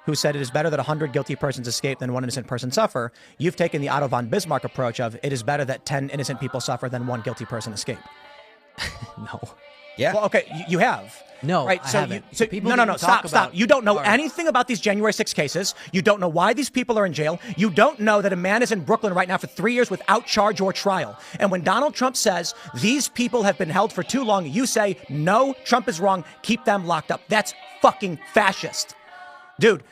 who said it is better that 100 guilty persons escape than one innocent person suffer. You've taken the Otto von Bismarck approach of it is better that 10 innocent people suffer than one guilty person escape. No. Yeah. Well, okay, you have. No, right. I so haven't. No. Stop. You don't know anything about these January 6 cases. You don't know why these people are in jail. You don't know that a man is in Brooklyn right now for 3 years without charge or trial. And when Donald Trump says these people have been held for too long, you say, no, Trump is wrong. Keep them locked up. That's fucking fascist. Dude,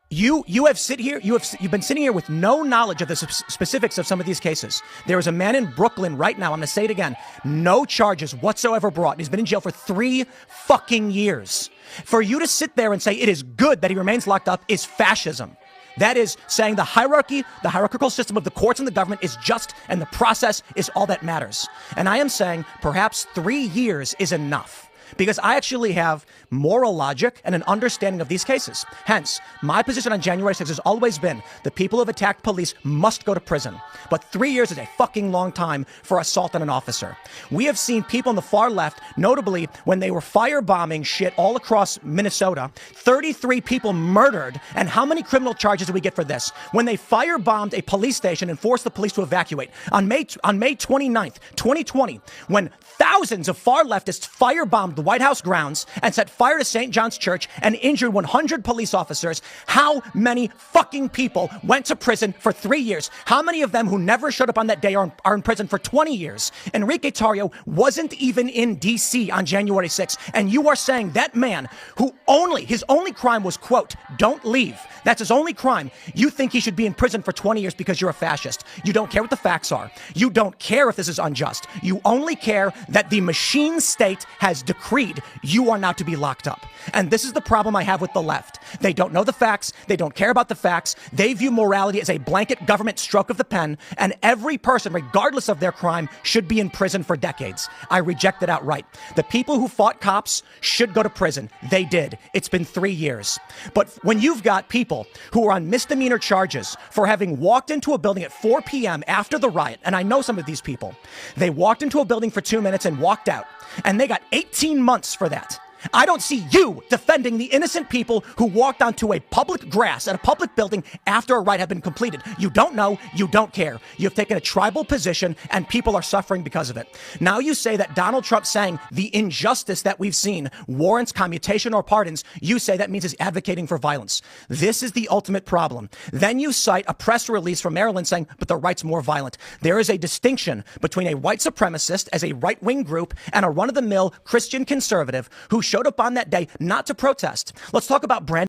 you've been sitting here with no knowledge of the specifics of some of these cases. There is a man in Brooklyn right now. I'm going to say it again. No charges whatsoever brought. He's been in jail for 3 fucking years. For you to sit there and say it is good that he remains locked up is fascism. That is saying the hierarchical system of the courts and the government is just, and the process is all that matters. And I am saying perhaps 3 years is enough. Because I actually have moral logic and an understanding of these cases. Hence, my position on January 6th has always been the people who have attacked police must go to prison. But 3 years is a fucking long time for assault on an officer. We have seen people on the far left, notably when they were firebombing shit all across Minnesota, 33 people murdered. And how many criminal charges did we get for this? When they firebombed a police station and forced the police to evacuate. On May 29th, 2020, when thousands of far leftists firebombed the White House grounds and set fire to St. John's Church and injured 100 police officers, how many fucking people went to prison for 3 years? How many of them who never showed up on that day are in prison for 20 years? Enrique Tarrio wasn't even in D.C. on January 6th. And you are saying that man who his only crime was, quote, don't leave. That's his only crime. You think he should be in prison for 20 years because you're a fascist. You don't care what the facts are. You don't care if this is unjust. You only care that the machine state has decreed you are now to be locked up. And this is the problem I have with the left. They don't know the facts. They don't care about the facts. They view morality as a blanket government stroke of the pen. And every person, regardless of their crime, should be in prison for decades. I reject it outright. The people who fought cops should go to prison. They did. It's been 3 years. But when you've got people who are on misdemeanor charges for having walked into a building at 4 p.m. after the riot, and I know some of these people, they walked into a building for 2 minutes and walked out, and they got 18 months for that. I don't see you defending the innocent people who walked onto a public grass at a public building after a riot had been completed. You don't know. You don't care. You've taken a tribal position and people are suffering because of it. Now you say that Donald Trump saying the injustice that we've seen warrants commutation or pardons. You say that means he's advocating for violence. This is the ultimate problem. Then you cite a press release from Maryland saying, but the right's more violent. There is a distinction between a white supremacist as a right-wing group and a run-of-the-mill Christian conservative who showed up on that day not to protest. Let's talk about Brandon